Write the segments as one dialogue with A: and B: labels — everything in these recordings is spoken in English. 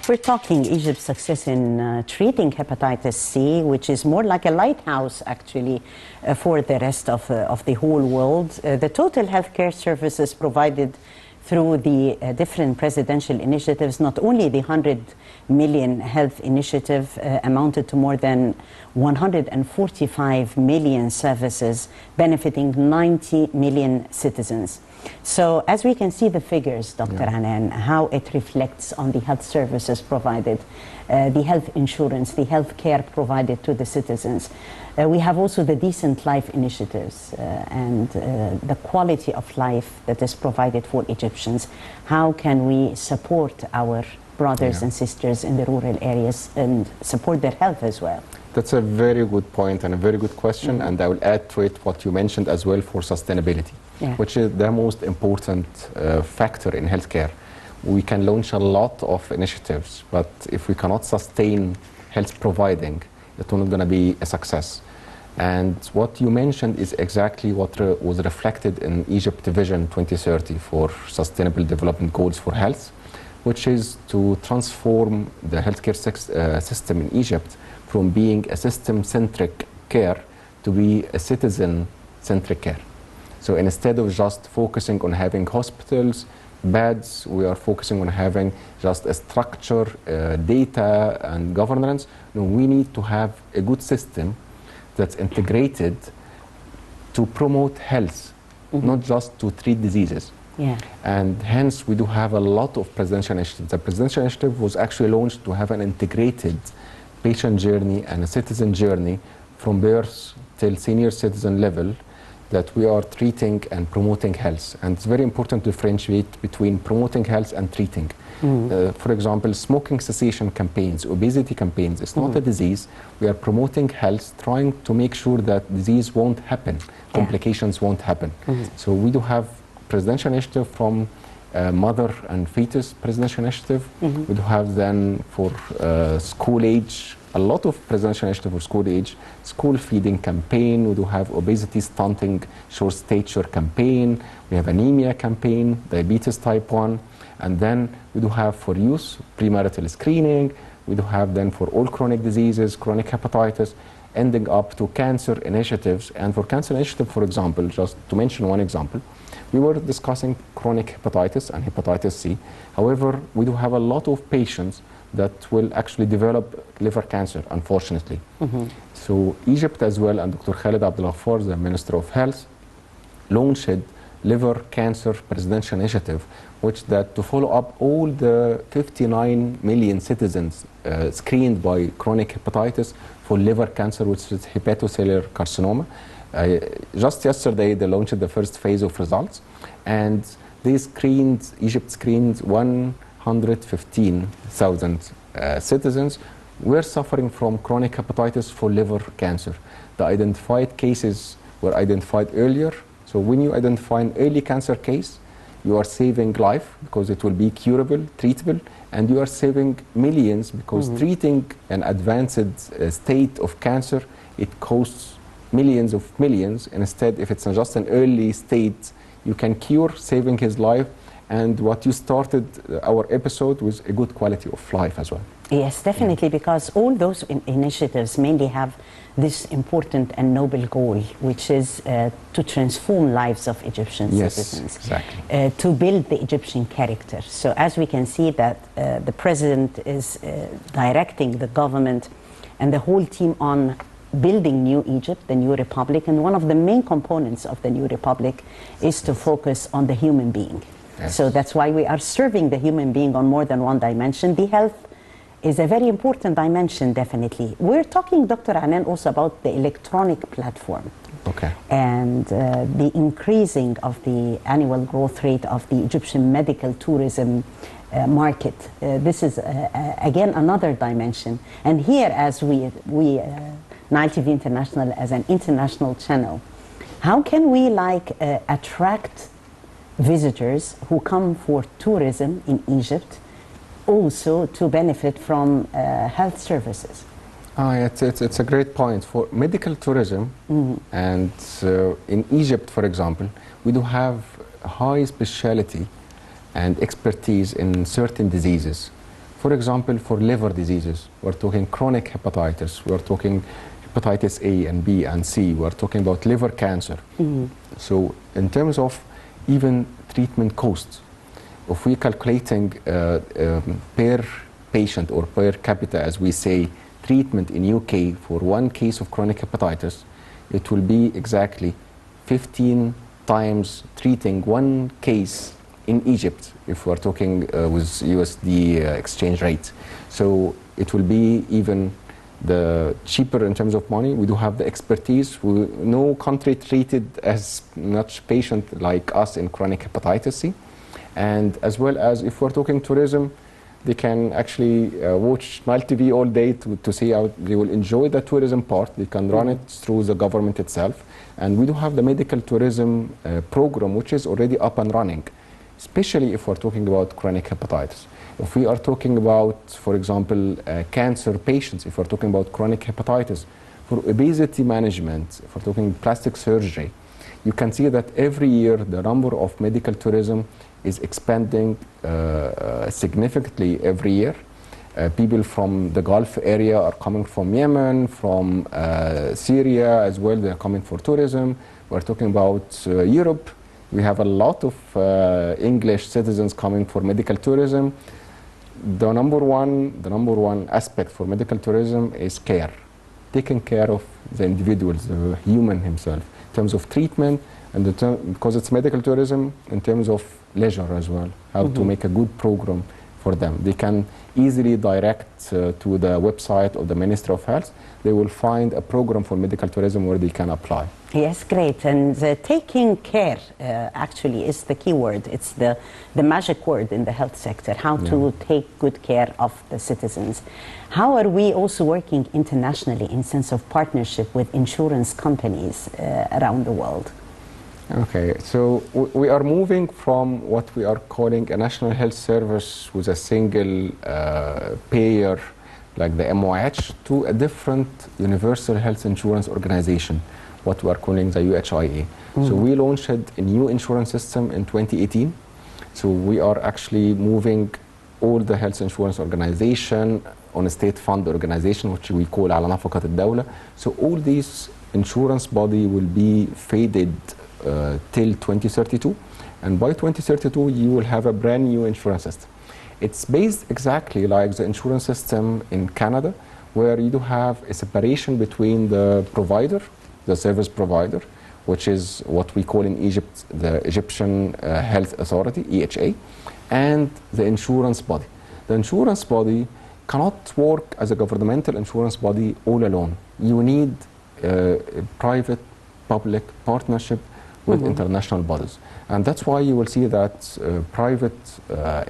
A: We're talking Egypt's success in treating hepatitis C, which is more like a lighthouse, actually, for the rest of the whole world. The total healthcare services provided through the different presidential initiatives, not only the 100 million health initiative amounted to more than 145 million services benefiting 90 million citizens. So as we can see the figures, Dr. Anan, how it reflects on the health services provided, the health insurance, the health care provided to the citizens. We have also the decent life initiatives and the quality of life that is provided for Egyptians. How can we support our brothers and sisters in the rural areas and support their health as well?
B: That's a very good point and a very good question, and I will add to it what you mentioned as well for sustainability, which is the most important factor in healthcare. We can launch a lot of initiatives, but if we cannot sustain health providing, it's not going to be a success. And what you mentioned is exactly what was reflected in Egypt Vision 2030 for Sustainable Development Goals for Health, which is to transform the healthcare system in Egypt from being a system-centric care to be a citizen-centric care. So instead of just focusing on having hospitals, beds, we are focusing on having just a structure, data, and governance. No, we need to have a good system that's integrated to promote health, not just to treat diseases. And hence, we do have a lot of presidential initiatives. The presidential initiative was actually launched to have an integrated patient journey and a citizen journey from birth till senior citizen level that we are treating and promoting health. And it's very important to differentiate between promoting health and treating. For example, smoking cessation campaigns, obesity campaigns, it's not a disease. We are promoting health, trying to make sure that disease won't happen, complications won't happen. So we do have presidential initiative from mother and fetus presidential initiative. We do have then for school age, a lot of presidential initiative for school age, school feeding campaign. We do have obesity stunting short stature campaign. We have anemia campaign, diabetes type 1. And then we do have for youth premarital screening. We do have then for all chronic diseases, chronic hepatitis, ending up to cancer initiatives. And for cancer initiative, for example, just to mention one example, we were discussing chronic hepatitis and hepatitis C. However, we do have a lot of patients that will actually develop liver cancer, unfortunately. So Egypt as well, and Dr. Khaled Abdel-Ghaffar, the Minister of Health, launched liver cancer presidential initiative, which that to follow up all the 59 million citizens screened by chronic hepatitis for liver cancer, which is hepatocellular carcinoma. Just yesterday, they launched the first phase of results, and Egypt screened 115,000 citizens were suffering from chronic hepatitis for liver cancer. The identified cases were identified earlier. So when you identify an early cancer case, you are saving life because it will be curable, treatable, and you are saving millions because treating an advanced state of cancer, it costs millions of millions. Instead, if it's just an early state, you can cure, saving his life. And what you started our episode with a good quality of life as well.
A: Yes, definitely, because all those initiatives mainly have this important and noble goal, which is to transform lives of Egyptian citizens, to build the Egyptian character. So as we can see that the president is directing the government and the whole team on building New Egypt, the new republic, and one of the main components of the new republic is to focus on the human being. So that's why we are serving the human being on more than one dimension. The health is a very important dimension, definitely. We're talking, Dr. Anan, also about the electronic platform and the increasing of the annual growth rate of the Egyptian medical tourism market. This is, again, another dimension. And here, as we Nile TV International, as an international channel, how can we attract visitors who come for tourism in Egypt also to benefit from health services?
B: It's a great point. For medical tourism, and in Egypt, for example, we do have high specialty and expertise in certain diseases. For example, for liver diseases, we're talking chronic hepatitis, we're talking hepatitis A and B and C, we're talking about liver cancer. So in terms of even treatment costs, if we're calculating per patient or per capita, as we say, treatment in UK for one case of chronic hepatitis, it will be exactly 15 times treating one case in Egypt, if we're talking with USD exchange rate. So it will be even the cheaper in terms of money. We do have the expertise. No country treated as much patient like us in chronic hepatitis C. And as well as if we're talking tourism, they can actually watch Nile TV all day to see how they will enjoy the tourism part. They can run it through the government itself. And we do have the medical tourism program, which is already up and running, especially if we're talking about chronic hepatitis. If we are talking about, for example, cancer patients, if we're talking about chronic hepatitis, for obesity management, if we're talking plastic surgery, you can see that every year the number of medical tourism is expanding significantly every year. People from the Gulf area are coming from Yemen, from Syria as well, they're coming for tourism. We're talking about Europe. We have a lot of English citizens coming for medical tourism. The number one aspect for medical tourism is care, taking care of the individuals, the human himself, in terms of treatment, and because it's medical tourism, in terms of leisure as well, how to make a good program for them. They can easily direct to the website of the Ministry of Health. They will find a program for medical tourism where they can apply.
A: Yes, great. And taking care actually is the key word. It's the magic word in the health sector, how to take good care of the citizens. How are we also working internationally in sense of partnership with insurance companies around the world?
B: Okay, so we are moving from what we are calling a national health service with a single payer, like the MOH, to a different universal health insurance organization, what we are calling the UHIA. So we launched a new insurance system in 2018. So we are actually moving all the health insurance organization on a state fund organization, which we call على نفقة الدولة. So all these insurance body will be faded till 2032, and by 2032 you will have a brand new insurance system. It's based exactly like the insurance system in Canada, where you do have a separation between the provider, the service provider, which is what we call in Egypt the Egyptian Health Authority, EHA, and the insurance body. The insurance body cannot work as a governmental insurance body all alone. You need a private-public partnership with international bodies. And that's why you will see that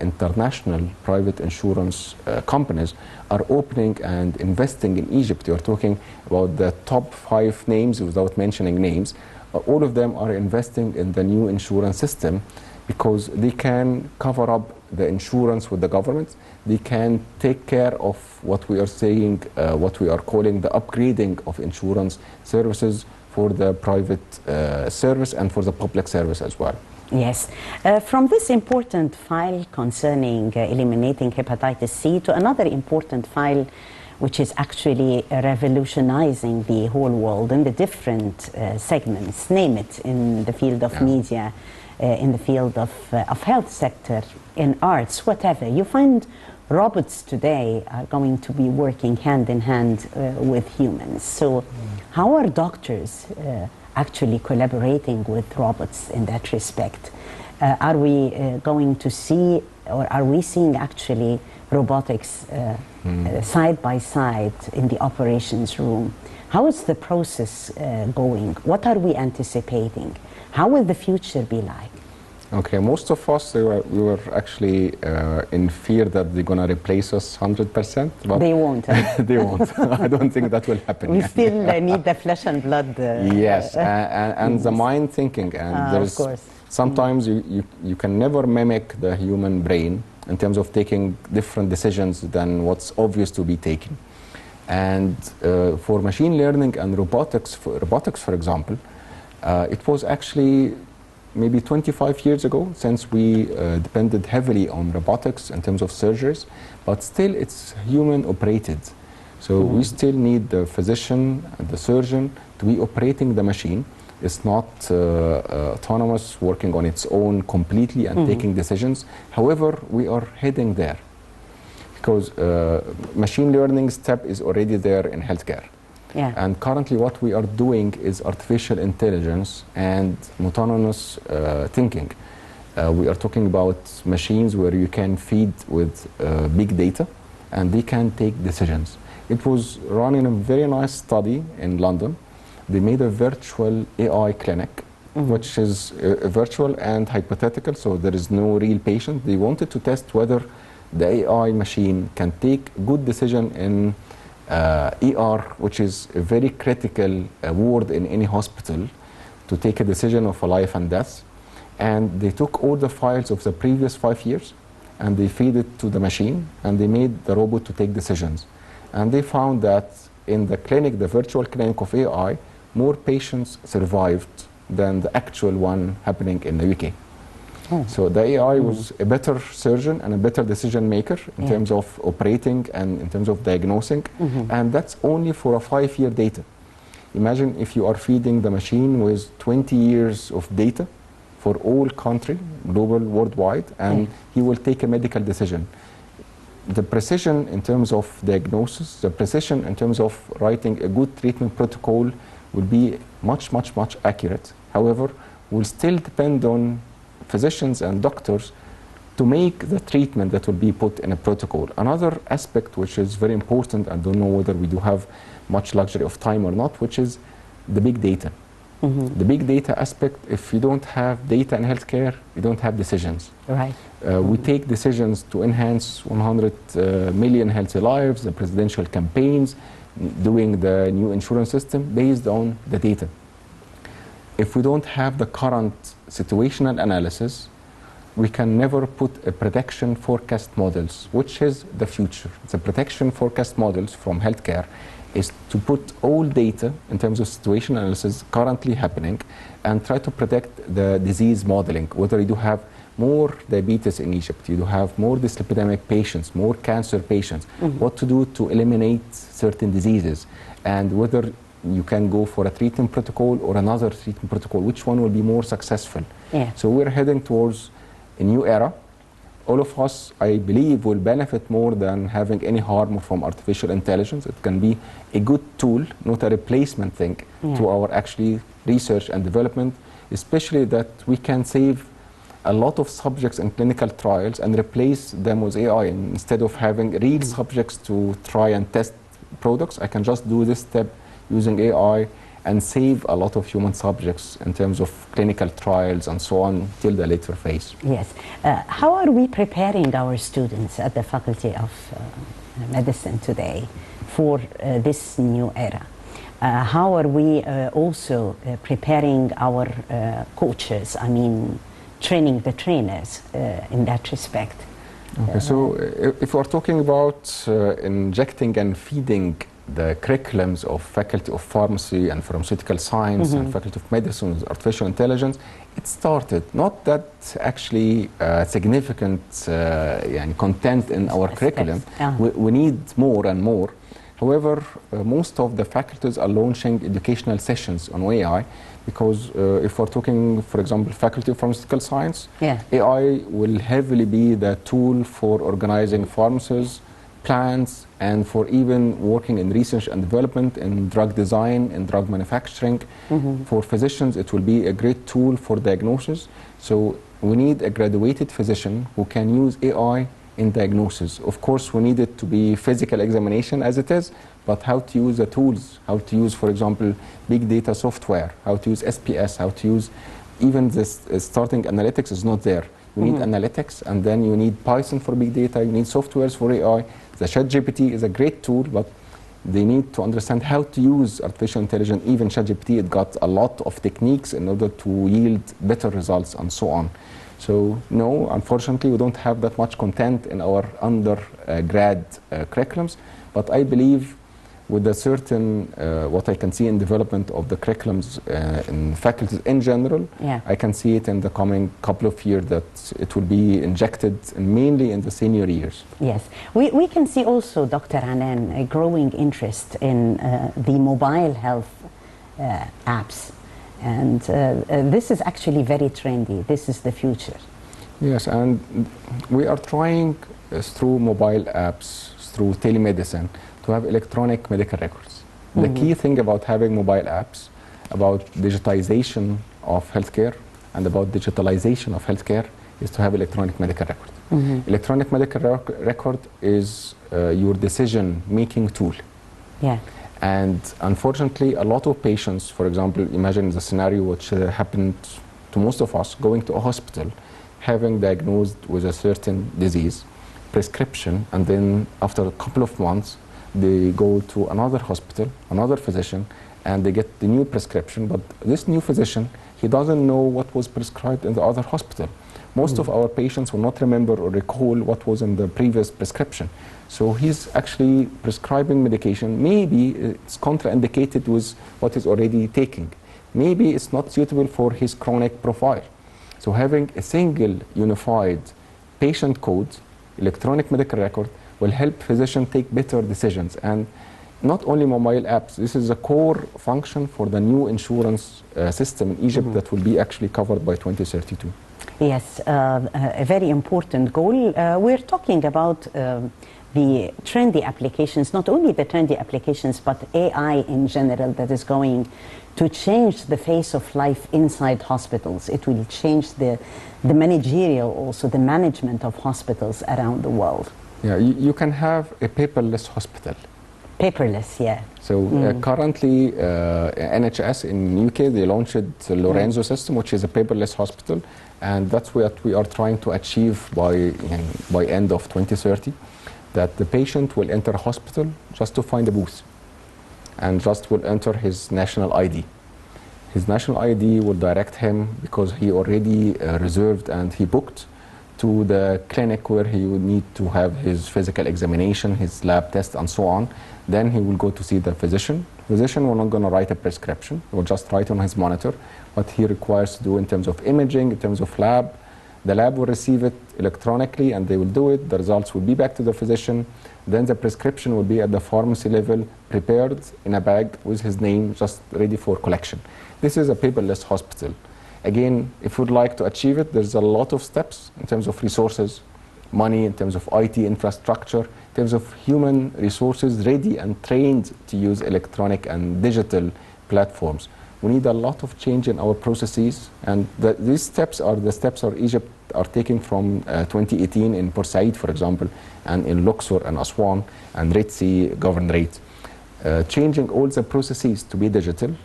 B: international private insurance companies are opening and investing in Egypt. You're talking about the top 5 names without mentioning names. All of them are investing in the new insurance system because they can cover up the insurance with the government. They can take care of what we are saying, what we are calling the upgrading of insurance services for the private service and for the public service as well.
A: Yes. From this important file concerning eliminating hepatitis C to another important file which is actually revolutionizing the whole world in the different segments, name it, in the field of media, in the field of health sector, in arts, whatever. You find robots today are going to be working hand in hand with humans. So how are doctors actually collaborating with robots in that respect? Are we going to see, or are we seeing actually robotics side by side in the operations room? How is the process going? What are we anticipating? How will the future be like?
B: Okay, most of us, we were actually in fear that they're going to replace us 100%. But
A: they won't.
B: They won't. I don't think that will happen.
A: We still need the flesh and blood.
B: Yes, and the mind thinking. And there's,
A: of course.
B: Sometimes you can never mimic the human brain in terms of taking different decisions than what's obvious to be taken. And for machine learning and robotics, for example, it was actually maybe 25 years ago, since we depended heavily on robotics in terms of surgeries, but still it's human operated. So we still need the physician and the surgeon to be operating the machine. It's not autonomous, working on its own completely and taking decisions. However, we are heading there because machine learning step is already there in healthcare.
A: Yeah.
B: And currently what we are doing is artificial intelligence and autonomous thinking. We are talking about machines where you can feed with big data and they can take decisions. It was run in a very nice study in London. They made a virtual AI clinic, which is virtual and hypothetical, so there is no real patient. They wanted to test whether the AI machine can take good decision in ER, which is a very critical ward in any hospital, to take a decision of a life and death. And they took all the files of the previous 5 years and they feed it to the machine and they made the robot to take decisions. And they found that in the clinic, the virtual clinic of AI, more patients survived than the actual one happening in the UK. So the AI was a better surgeon and a better decision maker in terms of operating and in terms of diagnosing. And that's only for a 5-year data. Imagine if you are feeding the machine with 20 years of data for all country, global, worldwide, and he will take a medical decision. The precision in terms of diagnosis, the precision in terms of writing a good treatment protocol will be much, much, much accurate. However, will still depend on physicians and doctors to make the treatment that will be put in a protocol. Another aspect which is very important, I don't know whether we do have much luxury of time or not, which is the big data. The big data aspect, if you don't have data in healthcare, you don't have decisions.
A: Right.
B: We take decisions to enhance 100 million healthy lives, the presidential campaigns, doing the new insurance system based on the data. If we don't have the current situational analysis, we can never put a prediction forecast models, which is the future. The prediction forecast models from healthcare is to put all data in terms of situation analysis currently happening and try to predict the disease modeling, whether you do have more diabetes in Egypt, you do have more dyslipidemic patients, more cancer patients, what to do to eliminate certain diseases, and whether you can go for a treatment protocol or another treatment protocol, which one will be more successful. So we're heading towards a new era. All of us, I believe, will benefit more than having any harm from artificial intelligence. It can be a good tool, not a replacement thing to our actually research and development, especially that we can save a lot of subjects in clinical trials and replace them with AI. Instead of having real subjects to try and test products, I can just do this step using AI and save a lot of human subjects in terms of clinical trials and so on till the later phase.
A: Yes. How are we preparing our students at the Faculty of Medicine today for this new era? How are we also preparing our coaches, I mean, training the trainers in that respect?
B: Okay, so if we're talking about injecting and feeding the curriculums of Faculty of Pharmacy and Pharmaceutical Science and Faculty of Medicine with artificial intelligence, it started. Not that actually significant content in our curriculum. We need more and more. However, most of the faculties are launching educational sessions on AI because if we're talking, for example, Faculty of Pharmaceutical Science, AI will heavily be the tool for organizing pharmacies, plans, and for even working in research and development, in drug design, in drug manufacturing. For physicians, it will be a great tool for diagnosis. So we need a graduated physician who can use AI in diagnosis. Of course, we need it to be physical examination as it is, but how to use the tools, how to use, for example, big data software, how to use SPS, how to use even this starting analytics is not there. You need analytics, and then you need Python for big data, you need softwares for AI. The ChatGPT is a great tool, but they need to understand how to use artificial intelligence. Even ChatGPT, it got a lot of techniques in order to yield better results and so on. So no, unfortunately, we don't have that much content in our undergrad curriculums, but I believe with a certain, what I can see in development of the curriculums in faculties in general, I can see it in the coming couple of years that it will be injected mainly in the senior years.
A: Yes. We can see also, Dr. Anan, a growing interest in the mobile health apps. And this is actually very trendy. This is the future.
B: Yes, and we are trying through mobile apps, through telemedicine, to have electronic medical records. The key thing about having mobile apps, about digitization of healthcare and about digitalization of healthcare is to have electronic medical record. Electronic medical record is your decision-making tool.
A: Yeah.
B: And unfortunately, a lot of patients, for example, imagine the scenario which happened to most of us, going to a hospital, having diagnosed with a certain disease, prescription, and then after a couple of months, they go to another hospital, another physician, and they get the new prescription. But this new physician, he doesn't know what was prescribed in the other hospital. Most of our patients will not remember or recall what was in the previous prescription. So he's actually prescribing medication. Maybe it's contraindicated with what he's already taking. Maybe it's not suitable for his chronic profile. So having a single unified patient code, electronic medical record, will help physicians take better decisions. And not only mobile apps, this is a core function for the new insurance system in Egypt that will be actually covered by 2032.
A: Yes, a very important goal. We're talking about the trendy applications, not only the trendy applications, but AI in general that is going to change the face of life inside hospitals. It will change the managerial, also the management of hospitals around the world.
B: Yeah, you can have a paperless hospital.
A: Paperless, yeah.
B: So currently, NHS in UK, they launched the Lorenzo system, which is a paperless hospital, and that's what we are trying to achieve by end of 2030, that the patient will enter a hospital just to find a booth, and just will enter his national ID. His national ID will direct him, because he already reserved and he booked, to the clinic where he would need to have his physical examination, his lab test, and so on. Then he will go to see the physician. The physician will not going to write a prescription. He will just write on his monitor what he requires to do in terms of imaging, in terms of lab. The lab will receive it electronically, and they will do it. The results will be back to the physician. Then the prescription will be at the pharmacy level, prepared in a bag with his name, just ready for collection. This is a paperless hospital. Again, if we'd like to achieve it, there's a lot of steps in terms of resources, money, in terms of IT infrastructure, in terms of human resources ready and trained to use electronic and digital platforms. We need a lot of change in our processes, and these steps are the steps our Egypt are taking from 2018 in Port Said, for example, and in Luxor and Aswan and Red Sea Governorate. Changing all the processes to be digital,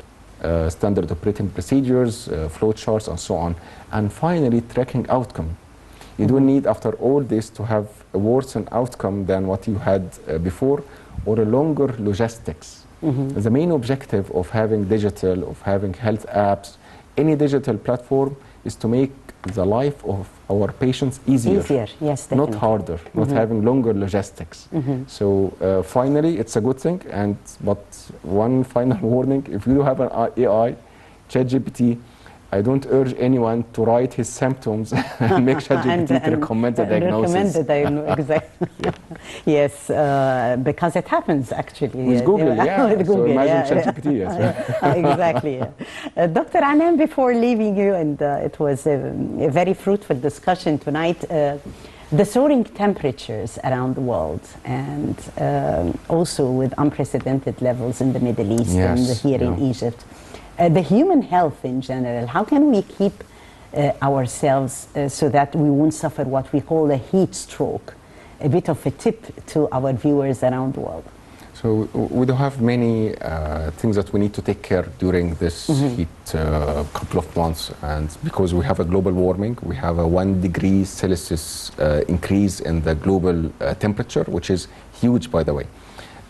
B: standard operating procedures, flow charts, and so on. And finally, tracking outcome. You don't need, after all this, to have a worse outcome than what you had before, or a longer logistics. The main objective of having digital, of having health apps, any digital platform, is to make the life of our patients easier.
A: Easier, yes, definitely.
B: Not harder, not having longer logistics. So finally, it's a good thing. But one final warning: if you have an AI, ChatGPT, I don't urge anyone to write his symptoms and make ChatGPT to recommend the diagnosis.
A: Recommend the diagnosis, exactly. Yes, because it happens actually.
B: With Google, yeah.
A: With Google,
B: so imagine ChatGPT, yes.
A: Exactly. Yeah. Dr. Anan, before leaving you, and it was a very fruitful discussion tonight, the soaring temperatures around the world, and also with unprecedented levels in the Middle East and here in Egypt. The human health in general, how can we keep ourselves so that we won't suffer what we call a heat stroke? A bit of a tip to our viewers around the world.
B: So we do have many things that we need to take care during this heat couple of months, and because we have a global warming, we have a 1 degree Celsius increase in the global temperature, which is huge, by the way.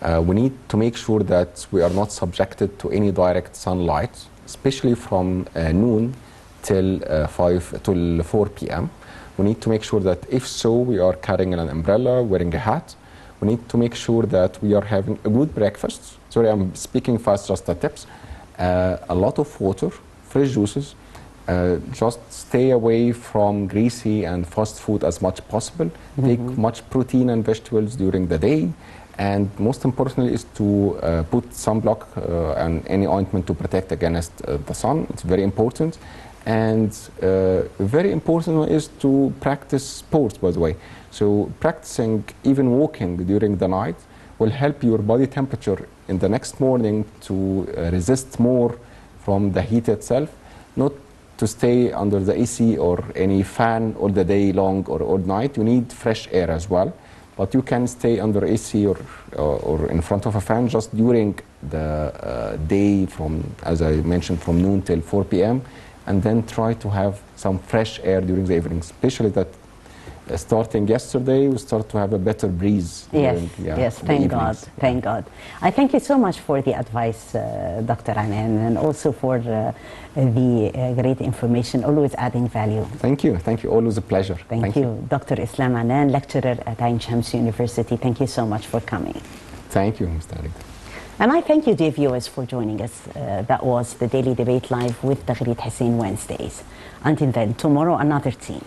B: We need to make sure that we are not subjected to any direct sunlight, especially from noon till 4 p.m. We need to make sure that if so, we are carrying an umbrella, wearing a hat. We need to make sure that we are having a good breakfast. Sorry, I'm speaking fast, just the tips. A lot of water, fresh juices. Just stay away from greasy and fast food as much possible. Take much protein and vegetables during the day. And most importantly is to put sunblock and any ointment to protect against the sun. It's very important. And very important one is to practice sports, by the way. So practicing, even walking during the night, will help your body temperature in the next morning to resist more from the heat itself, not to stay under the AC or any fan all the day long or all night. You need fresh air as well. But you can stay under AC or in front of a fan just during the day from, as I mentioned, from noon till 4 p.m. and then try to have some fresh air during the evening, especially that starting yesterday, we start to have a better breeze.
A: Yes, thank God, thank God. I thank you so much for the advice, Dr. Anan, and also for the great information, always adding value.
B: Thank you, always a pleasure.
A: Thank you. Dr. Islam Anan, lecturer at Ain Shams University, thank you so much for coming.
B: Thank you, Mr. Ali.
A: And I thank you, dear viewers, for joining us. That was the Daily Debate Live with Taghreed Hussein Wednesdays. Until then, tomorrow another team.